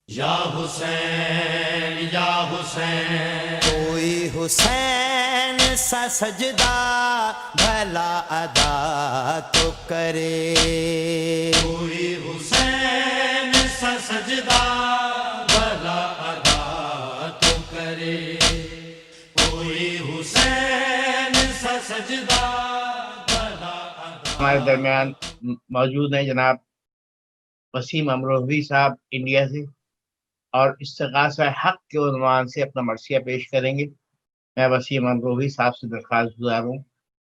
یا حسین یا حسین، کوئی حسین سا سجدہ بھلا ادا تو کرے، کوئی حسین سا سجدہ بھلا ادا تو کرے، کوئی حسین سا سجدہ بھلا ادا۔ ہمارے درمیان موجود ہیں جناب وسیم امروہوی صاحب انڈیا سے، اور استغاثہ حق کے عنوان سے اپنا مرثیہ پیش کریں گے۔ میں وسیم امروہوی صاحب سے درخواست گزار ہوں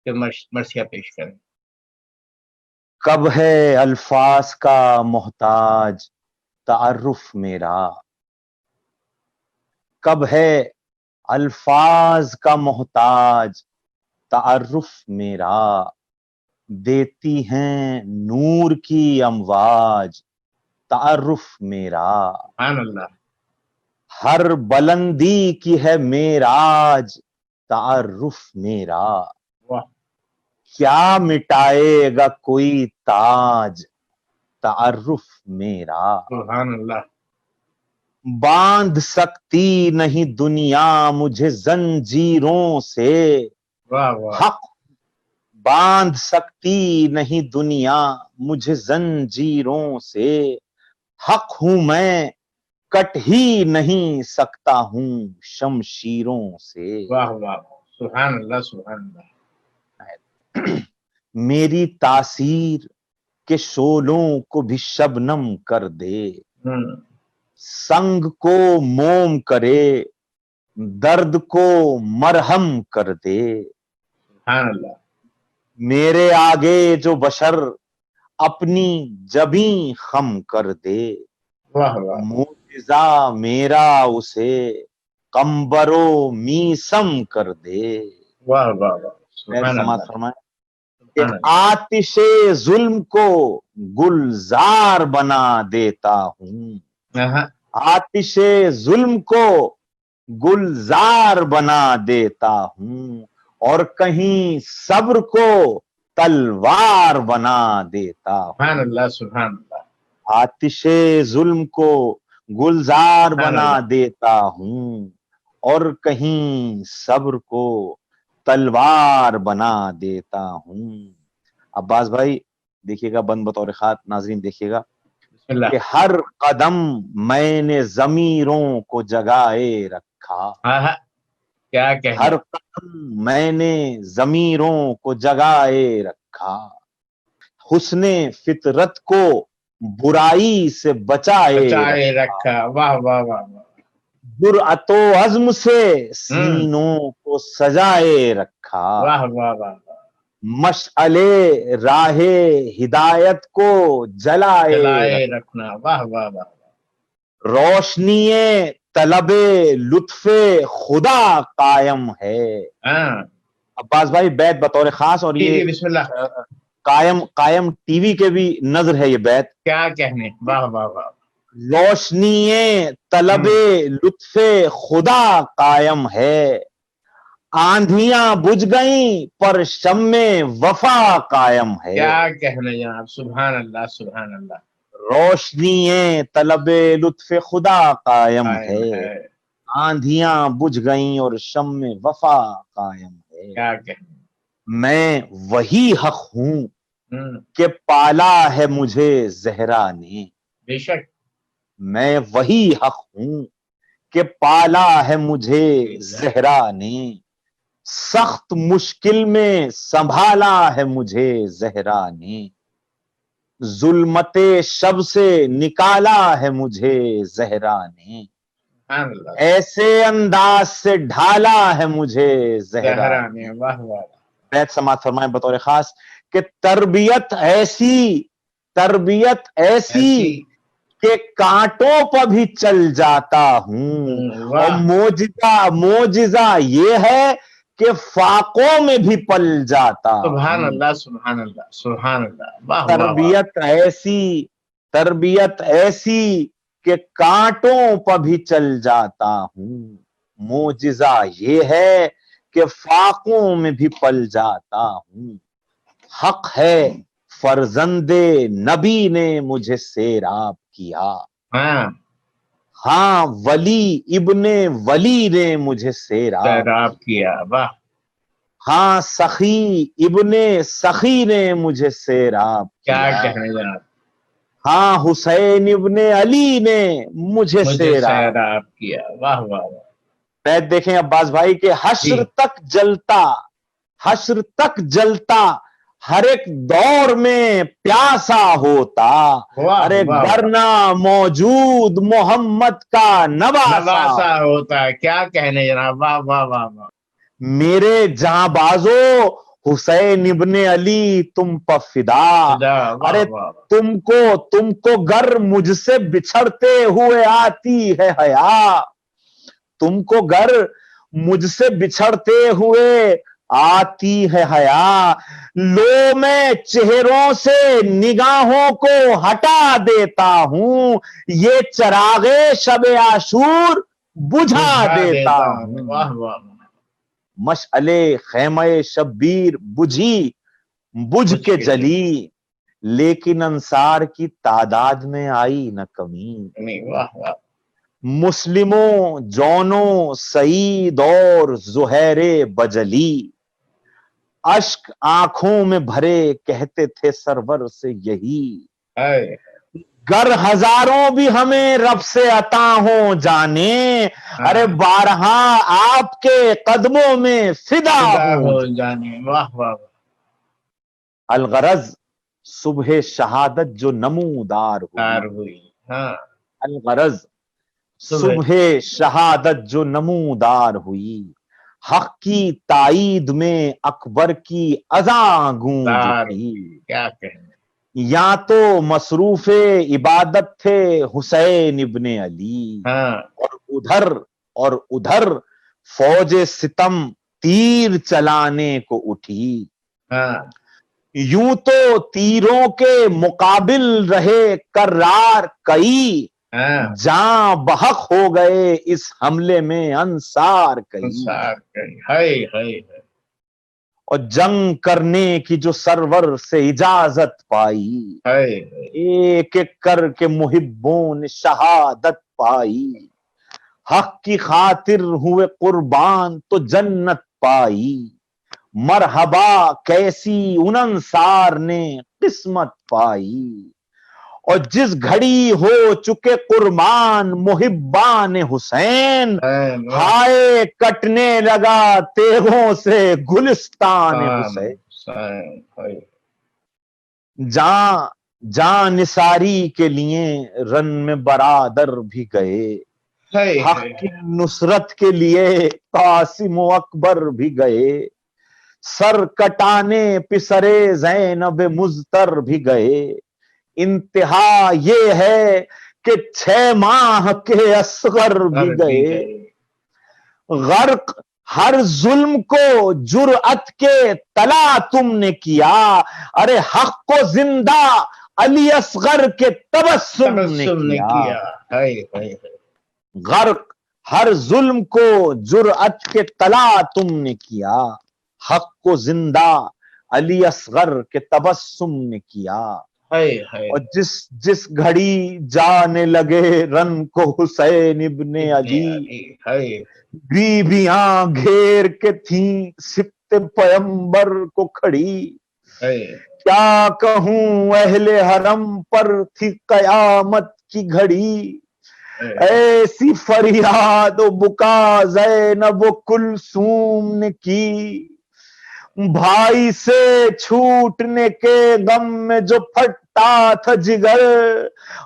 کہ مرثیہ پیش کریں۔ کب ہے الفاظ کا محتاج تعارف میرا، کب ہے الفاظ کا محتاج تعارف میرا، دیتی ہیں نور کی امواج تعارف میرا، سبحان اللہ۔ ہر بلندی کی ہے معراج تعارف میرا، واہ، کیا مٹائے گا کوئی تاج تعارف میرا، سبحان اللہ۔ باندھ سکتی نہیں دنیا مجھے زنجیروں سے، واہ واہ، حق باندھ سکتی نہیں دنیا مجھے زنجیروں سے، حق ہوں میں کٹ ہی نہیں سکتا ہوں شمشیروں سے، واہ واہ، سبحان اللہ سبحان اللہ۔ میری تاثیر کے شعلوں کو بھی شبنم کر دے، سنگ کو موم کرے درد کو مرہم کر دے، سبحان اللہ۔ میرے آگے جو بشر اپنی جبیں خم کر دے، واہ واہ، معجزہ میرا اسے قمبر و میسم کر دے۔ واہ واہ واہ، سبحان سماعت اللہ فرمائیں کہ سبحان اللہ۔ آتش ظلم کو گلزار بنا دیتا ہوں، ہاں، آتش ظلم کو گلزار بنا دیتا ہوں، اور کہیں صبر کو تلوار بنا دیتا ہوں، سبحان اللہ سبحان اللہ۔ آتش ظلم کو گلزار سبحان بنا اللہ۔ دیتا ہوں، اور کہیں صبر کو تلوار بنا دیتا ہوں۔ عباس بھائی دیکھیے گا بند بطور خاص، ناظرین دیکھیے گا بسم اللہ۔ کہ ہر قدم میں نے ضمیروں کو جگائے رکھا، ہاں ہاں، کیا کہنا۔ ہر قدم میں نے ضمیروں کو جگائے رکھا، حسن فطرت کو برائی سے بچائے بچائے رکھا، رکھا، واہ واہ واہ واہ، جرأت و عزم سے سینوں کو سجائے رکھا، واہ واہ واہ واہ، مشعل راہ ہدایت کو جلائے چلائے رکھنا، واہ واہ واہ، روشنی طلب لطف خدا قائم ہے۔ ہاں عباس بھائی بیت بطور خاص، اور جی یہ جی، بسم اللہ۔ قائم ٹی وی کے بھی نظر ہے یہ بیت، کیا کہنے، واہ واہ واہ، روشنی طلب لطف خدا قائم ہے، آندھیاں بجھ گئیں پر شمع وفا قائم ہے، کیا کہنے جناب، سبحان اللہ سبحان اللہ۔ روشنی طلب لطف خدا قائم قائم ہے، ہے، آندھیاں بجھ گئیں اور شمع وفا قائم ہے، کیا کہنے۔ میں وہی حق ہوں ہوں، کہ پالا ہے مجھے زہرا نے، بے شک، میں وہی حق ہوں کہ پالا ہے مجھے زہرا نے، سخت مشکل میں سنبھالا ہے مجھے زہرا نے، ظلمت شب سے نکالا ہے مجھے زہرا نے، سبحان اللہ، ایسے انداز سے ڈھالا ہے مجھے زہرا زہرا نے۔ نے، واہ واہ، بیت سماعت فرمائیں بطور خاص کہ تربیت ایسی ایسی، کہ کانٹوں پر بھی چل جاتا ہوں، اور واہ، معجزہ یہ ہے کہ فاقوں میں بھی پل جاتا سبحان ہوں، اللہ سبحان اللہ سبحان اللہ، واہ واہ واہ، تربیت ایسی کہ کانٹوں پر بھی چل جاتا ہوں، معجزہ یہ ہے کہ فاقوں میں بھی پل جاتا ہوں، حق ہے فرزند نبی نے مجھے سیراب کیا، ہاں، ہاں ولی ابن ولی نے مجھے سیراب سیراب کیا. واہ. ہاں سخی ابن سخی نے مجھے سیراب کیا کیا کہنے جناب. ہاں حسین ابن علی نے مجھے مجھے سیراب. سیراب کیا. واہ واہ واہ. بیت دیکھیں عباس بھائی کہ حشر جی. تک جلتا، حشر تک جلتا، ہر ایک دور میں پیاسا ہوتا، واہ ارے واہ واہ. ورنہ موجود محمد کا نواسا. نواسا ہوتا ہے. کیا کہنے جناب. واہ واہ واہ واہ. میرے جہاں بازو حسین ابن علی تم پر فدا. خدا. واہ ارے واہ. تم کو گر مجھ سے بچھڑتے ہوئے آتی ہے حیا، تم کو گر مجھ سے بچھڑتے ہوئے آتی ہے حیا، لو میں چہروں سے نگاہوں کو ہٹا دیتا ہوں، یہ چراغ شب عاشور بجھا دیتا ہوں. واہ واہ. مشعلے خیمہ شبیر بجھی، بجھ کے جلی، لیکن انصار کی تعداد میں آئی نہ کمی. نہیں. واہ واہ. مسلموں جونوں سعید اور زہیر بجلی، اشک آنکھوں میں بھرے کہتے تھے سرور سے یہی، ہے. گر ہزاروں بھی ہمیں رب سے عطا ہوں جانے، ارے بارہا آپ کے قدموں میں فدا خدا ہوں. ہو جانے. واہ واہ واہ. الغرض صبح شہادت جو نمودار تار ہوئی، ہوئی. ہاں. الغرض صبح شہادت جو نمودار ہوئی، حق کی تائید میں اکبر کی اذاں گونج تار. اٹھی. کیا کہنے. یا تو مصروف عبادت تھے حسین ابن علی، ہاں. اور ادھر فوج ستم تیر چلانے کو اٹھی. ہاں. یوں تو تیروں کے مقابل رہے کرار کئی، ہاں. جاں بحق ہو گئے اس حملے میں انصار کئی. انصار کئی. ہے ہے. اور جنگ کرنے کی جو سرور سے اجازت پائی، ہے. ایک ایک کر کے محبوں نے شہادت پائی، حق کی خاطر ہوئے قربان تو جنت پائی، مرحبا کیسی ان انصار نے قسمت پائی. اور جس گھڑی ہو چکے قربان محبان حسین، ہائے کٹنے لگا تیغوں سے گلستان حسین. جاں نثاری کے لیے رن میں برادر بھی گئے، حق کی نصرت کے لیے قاسم و اکبر بھی گئے، سر کٹانے پسرے زینب مزتر بھی گئے. انتہا یہ ہے کہ 6 ماہ کے اصغر بھی گئے. غرق ہر ظلم کو جرأت کے تلا تم نے کیا، ارے حق کو زندہ علی اصغر کے تبسم نے کیا. غرق ہر ظلم کو جرأت کے تلا تم نے کیا، حق کو زندہ علی اصغر کے تبسم نے کیا. اور جس گھڑی جانے لگے رن کو حسین ابن علی، بیویاں گھیر کے تھیں سبط پیمبر کو کھڑی، کیا کہوں اہل حرم پر تھی قیامت کی گھڑی، ایسی فریاد و بکا زینب و کلثوم نے کی، بھائی سے چھوٹنے کے غم میں جو پھٹتا تھا جگر،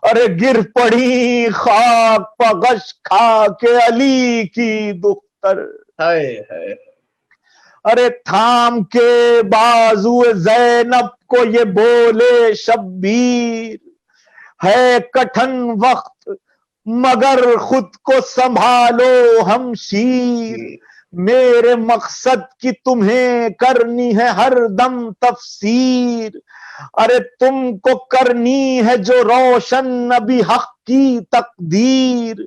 ارے گر پڑی خاک پغش کھا کے علی کی دختر. ارے تھام کے بازو زینب کو یہ بولے شبیر، ہے کٹھن وقت مگر خود کو سنبھالو ہمشیر، میرے مقصد کی تمہیں کرنی ہے ہر دم تفسیر، ارے تم کو کرنی ہے جو روشن نبی حق کی تقدیر،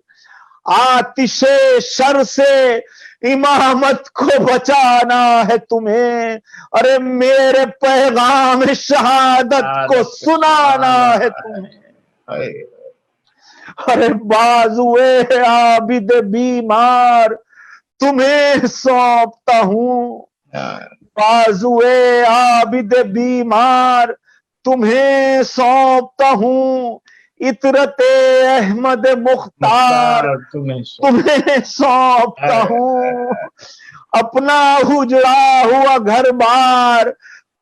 آتش شر سے امامت کو بچانا ہے تمہیں، ارے میرے پیغام شہادت کو سنانا ہے تمہیں. ارے بازوئے عابد بیمار تمہیں سونپتا ہوں، بازوئے عابد بیمار تمہیں سونپتا ہوں، عطرت احمد مختار تمہیں سونپتا ہوں، اپنا اجڑا ہوا گھر بار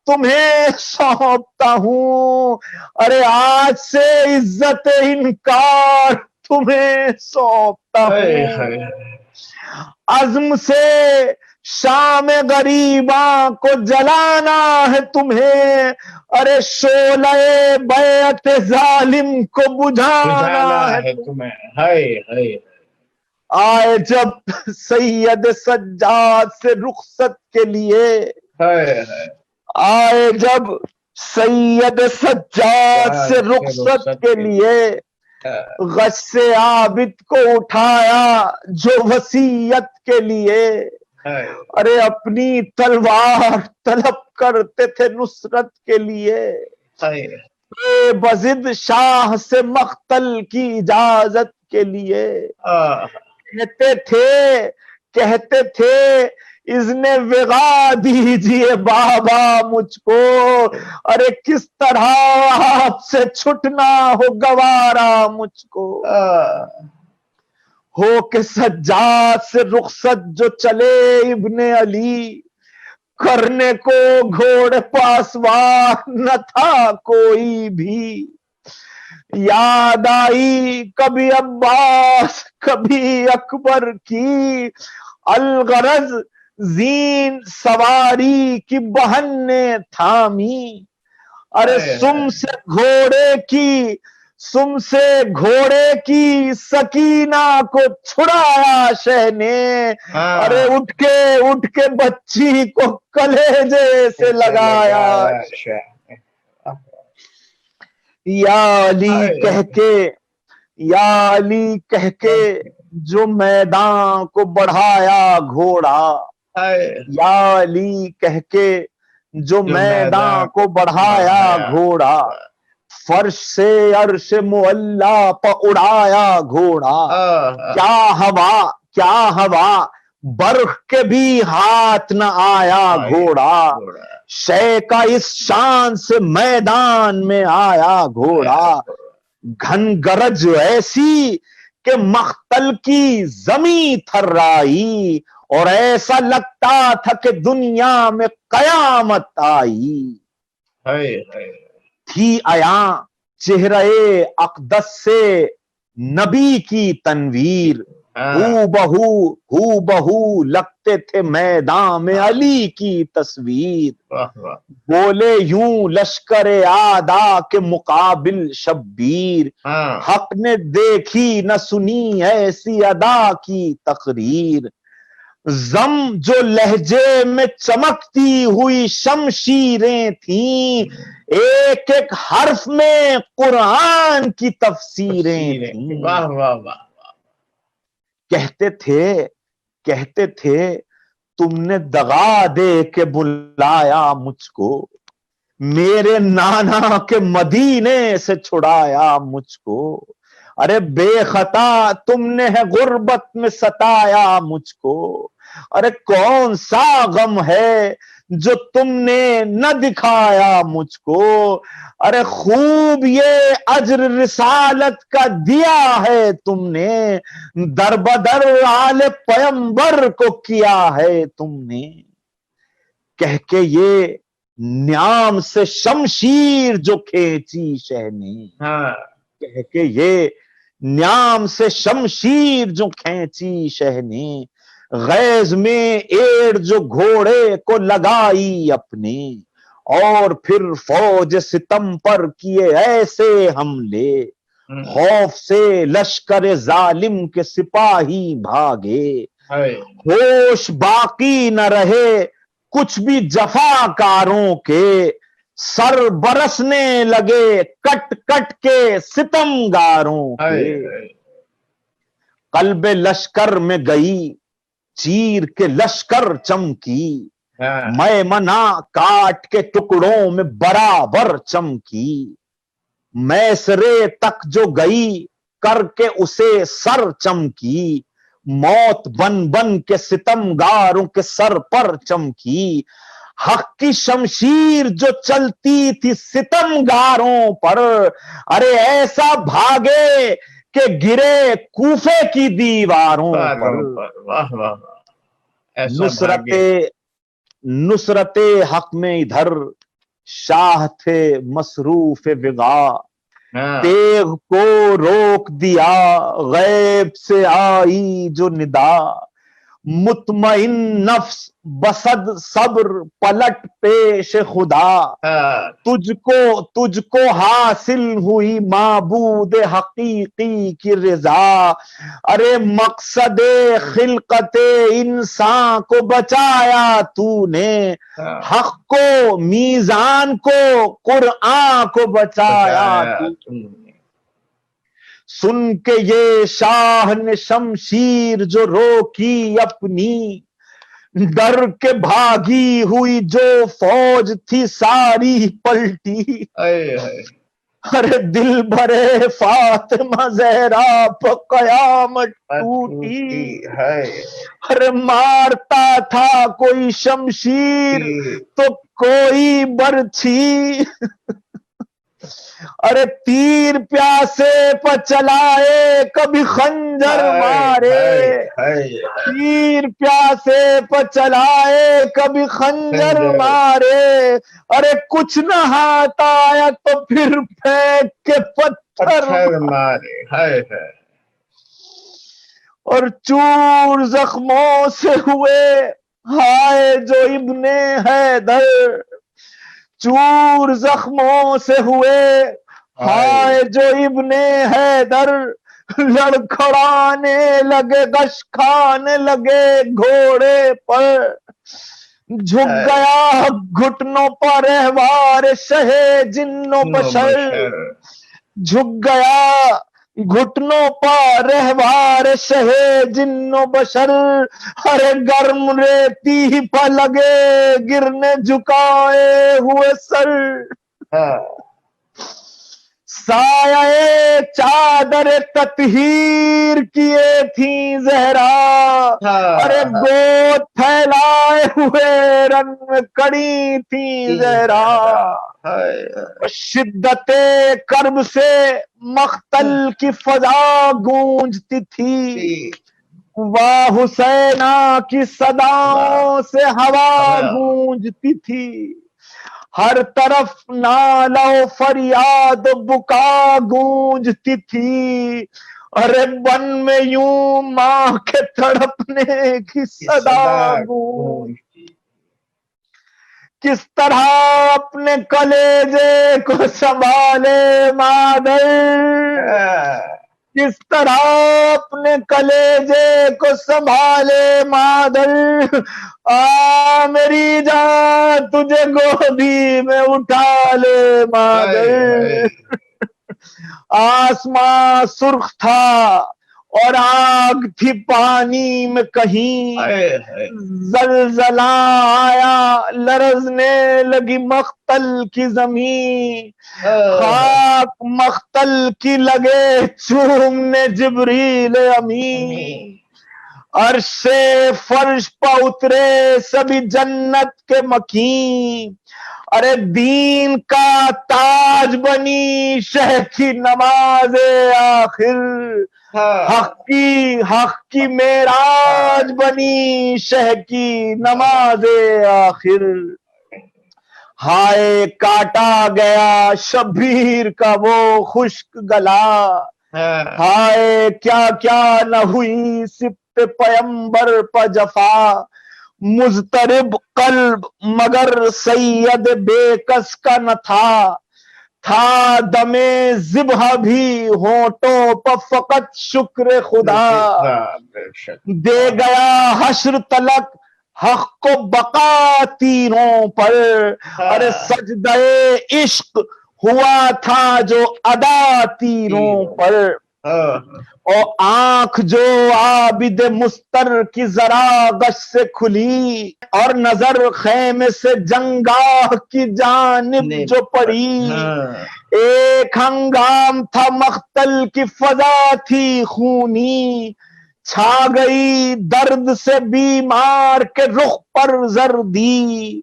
تمہیں سونپتا ہوں، ارے آج سے عزت انکار تمہیں سونپتا ہوں، عزم سے شام غریباں کو جلانا ہے تمہیں، ارے شعلہ بیعت ظالم کو بجھانا ہے تمہیں، آئے جب سید سجاد سے رخصت کے لیے، آئے جب سید سجاد سے رخصت کے لیے، غش سے عابد کو اٹھایا جو وصیت کے لیے، ارے اپنی تلوار طلب کرتے تھے نصرت کے لیے، بے بضد شاہ سے مقتل کی اجازت کے لیے، کہتے تھے اذن وغا دیجئے بابا مجھ کو، ارے کس طرح آپ سے چھٹنا ہو گوارا مجھ کو، ہو کہ سجاد سے رخصت جو چلے ابن علی، کرنے کو گھوڑ پاسوار نہ تھا کوئی بھی، یاد آئی کبھی عباس کبھی اکبر کی، الغرض زین سواری کی بہن نے تھامی، ارے سم سے گھوڑے کی سکینہ کو چھڑایا شہ نے، ارے اٹھ کے بچی کو کلیجے سے لگایا، یا علی کہہ کے جو میدان کو بڑھایا گھوڑا، یا علی کہہ کے جو میدان کو بڑھایا گھوڑا، فرش سے عرش معلا پر اڑایا گھوڑا، کیا ہوا برق کے بھی ہاتھ نہ آیا گھوڑا، شے کا اس شان سے میدان میں آیا گھوڑا، گھن گرج ایسی کہ مقتل کی زمین تھرائی، اور ایسا لگتا تھا کہ دنیا میں قیامت آئی، تھی عیاں چہرہ اقدس سے نبی کی تنویر، ہو بہو لگتے تھے میدان میں علی کی تصویر، بولے یوں لشکر آدھا کے مقابل شبیر، حق نے دیکھی نہ سنی ایسی ادا کی تقریر، زم جو لہجے میں چمکتی ہوئی شمشیریں تھیں، ایک ایک حرف میں قرآن کی تفسیریں تھیں، کہتے تھے تم نے دغا دے کے بلایا مجھ کو، میرے نانا کے مدینے سے چھڑایا مجھ کو، ارے بے خطا تم نے ہے غربت میں ستایا مجھ کو، ارے کون سا غم ہے جو تم نے نہ دکھایا مجھ کو، ارے خوب یہ اجر رسالت کا دیا ہے تم نے، در بدر آل پیمبر کو کیا ہے تم نے، کہہ کے یہ نیام سے شمشیر جو کھینچی شہ نے، کہہ کے یہ نیام سے شمشیر جو کھینچی شہ نے، غیظ میں ایڑ جو گھوڑے کو لگائی اپنے، اور پھر فوج ستم پر کیے ایسے حملے، خوف سے لشکر ظالم کے سپاہی بھاگے، ہوش باقی نہ رہے کچھ بھی جفا کاروں کے، سر برسنے لگے کٹ کٹ کے ستم گاروں کے، قلب لشکر میں گئی چیر کے لشکر چمکی، میمنہ کاٹ کے ٹکڑوں میں برابر چمکی، میسرے تک جو گئی کر کے اسے سر چمکی, موت بن بن کے ستمگاروں کے سر پر چمکی, حق کی شمشیر جو چلتی تھی ستمگاروں پر, ارے ایسا بھاگے کہ گرے کوفے کی دیواروں پر. واہ واہ, ایسا نصرت بھاگے. نصرت حق میں ادھر شاہ تھے مصروف وغا, ہاں. تیغ کو روک دیا غیب سے آئی جو ندا, مطمئن نفس بسد صبر پلٹ پیش خدا, ہاں. تجھ کو حاصل ہوئی معبود حقیقی کی رضا, ارے مقصد خلقت انسان کو بچایا تو نے, ہاں. حق کو میزان کو قرآن کو بچایا تو. تم نے. سن کے یہ شاہ نے شمشیر جو روکی اپنی, ڈر کے بھاگی ہوئی جو فوج تھی ساری پلٹی, اے ہائے. ارے دل بھرے فاطمہ زہرا پہ قیامت ٹوٹی, ہائے. ارے مارتا تھا کوئی شمشیر تو کوئی برچھی, ارے تیر پیاسے پہ چلائے کبھی خنجر مارے, تیر پیاسے پہ چلائے کبھی خنجر مارے, ارے کچھ نہ ہاتھ آیا تو پھر پھینک کے پتھر مارے. ہائے ہائے. اور چور زخموں سے ہوئے ہائے جو ابن حیدر, چور زخموں سے ہوئے ہائے جو ابن حیدر, لڑکھڑانے لگے گش کھانے لگے گھوڑے پر, جھک گیا گھٹنوں پر رہوار شہ جنو بشر, جھک گیا گھٹنوں پر رہوار شہ جنو بشر, ارے گرم ریتی پہ لگے گرنے جھکائے ہوئے سر, سایہ چادر تطہیر کیے تھیں زہرا, ارے گود پھیلائے ہوئے رن میں کڑی تھیں زہرا, شدت کرب سے مقتل کی فضا گونجتی تھی, واہ حسینہ کی صداؤں سے ہوا گونجتی تھی, ہر طرف نالہ و فریاد و بکا گونجتی تھی, ارے بن میں یوں ماں کے تڑپنے کی صدا گونجتی, کس طرح اپنے کلیجے کو سنبھالے مادر, کس طرح اپنے کلیجے کو سنبھالے مادر, میری جان تجھے گودی میں اٹھا لے مادر. آسمان سرخ تھا اور آگ تھی پانی میں کہیں, زلزلہ آیا لرزنے لگی مقتل کی زمین, خاک مقتل کی لگے چومنے جبریل امین, عرش فرش پہ اترے سبھی جنت کے مکین, ارے دین کا تاج بنی شہ کی نماز آخر, حق کی معراج بنی شہ کی نماز آخر, ہائے کاٹا گیا شبیر کا وہ خشک گلا, ہائے کیا کیا نہ ہوئی سبت پیمبر پہ جفا, مضطرب قلب مگر سید بے کس کا نہ تھا, دم ذبح بھی ہونٹوں پہ فقط شکر خدا, دے گیا حشر تلک حق کو بقا تیروں پر, ارے سجدہ عشق ہوا تھا جو ادا تیروں پر, اور آنکھ جو عابد مستر کی ذرا غش سے کھلی اور نظر خیمے سے جنگاہ کی جانب جو پڑی، ایک ہنگام تھا مقتل کی فضا تھی خونی، چھا گئی درد سے بیمار کے رخ پر زردی،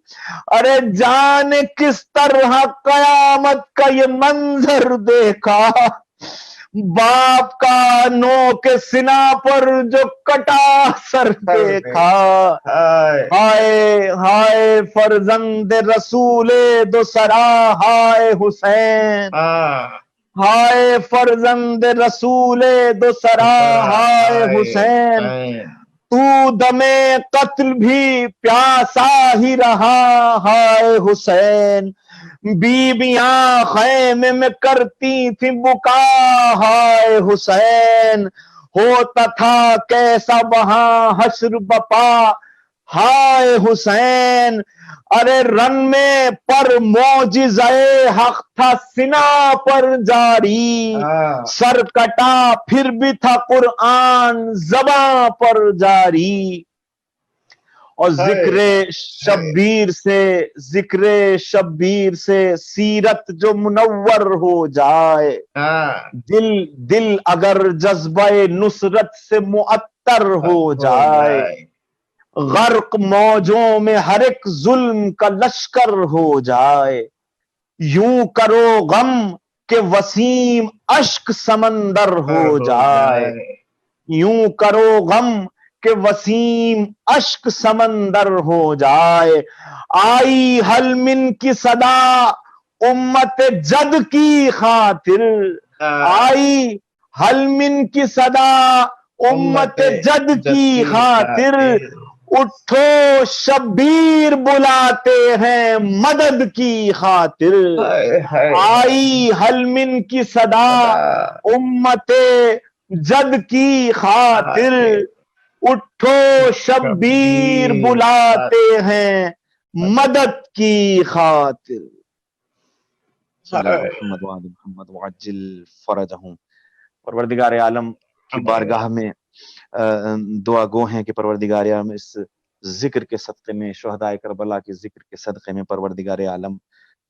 ارے جانے کس طرح قیامت کا یہ منظر دیکھا، باپ کا نوک سنا پر جو کٹا سر دیکھا، ہائے ہائے فرزند رسول دو سرا ہائے حسین، ہائے فرزند رسول دو سرا ہائے حسین، تو دمے قتل بھی پیاسا ہی رہا ہائے حسین، بیویاں خیمے میں کرتی تھی بکا ہائے حسین، ہوتا تھا کیسا وہاں حشر بپا ہائے حسین، ارے رن میں پر معجزہ حق تھا سنا پر جاری، سر کٹا پھر بھی تھا قرآن زباں پر جاری، اور ذکر شبیر سے سیرت جو منور ہو جائے، دل اگر جذبہ نصرت سے معطر ہو جائے، غرق موجوں میں ہر ایک ظلم کا لشکر ہو جائے، یوں کرو غم کہ وسیم اشک سمندر ہو جائے، یوں کرو غم کہ وسیم اشک سمندر ہو جائے، آئی حلمن کی صدا امت جد کی خاطر، آئی حلمن کی صدا امت جد کی خاطر، اٹھو شبیر بلاتے ہیں مدد کی خاطر، آئی حلمن کی صدا امت جد کی خاطر، اٹھو شبیر بلاتے ہیں مدد کی خاطر، محمد وعد محمد وعجل فرجہم۔ پروردگار عالم کی بارگاہ میں دعا گو ہیں کہ پروردگار عالم اس ذکر کے صدقے میں، شہدائے کربلا کے ذکر کے صدقے میں پروردگار عالم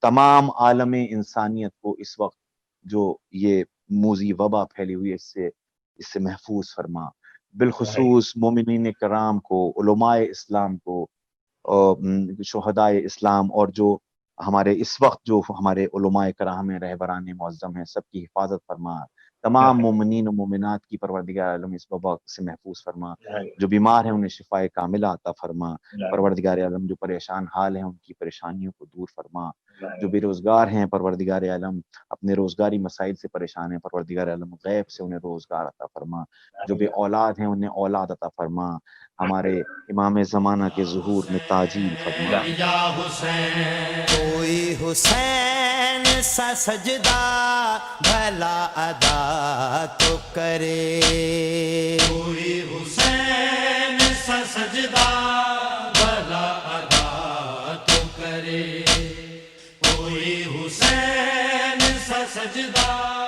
تمام عالم انسانیت کو اس وقت جو یہ موذی وبا پھیلی ہوئی ہے اس سے محفوظ فرما، بالخصوص مومنین کرام کو، علماء اسلام کو، شہدائے اسلام، اور جو ہمارے اس وقت جو ہمارے علماء کرام ہیں، رہبران معظم ہیں، سب کی حفاظت فرما، تمام مومنین و مومنات کی پروردگار عالم اس وبا سے محفوظ فرما، جو بیمار ہیں انہیں شفائے کاملہ عطا فرما، پروردگار عالم جو پریشان حال ہیں ان کی پریشانیوں کو دور فرما، جو بے روزگار ہیں پروردگار عالم اپنے روزگاری مسائل سے پریشان ہیں، پروردگار عالم غیب سے انہیں روزگار عطا فرما، جو بے اولاد ہیں انہیں اولاد عطا فرما، ہمارے امام زمانہ کے ظہور میں تاجیل فرما۔ یا حسین کوئی حسین سا سجدہ بھلا ادا تو کرے، کوئی حسین سا سجدہ بھلا ادا تو کرے، کوئی حسین سا سجدہ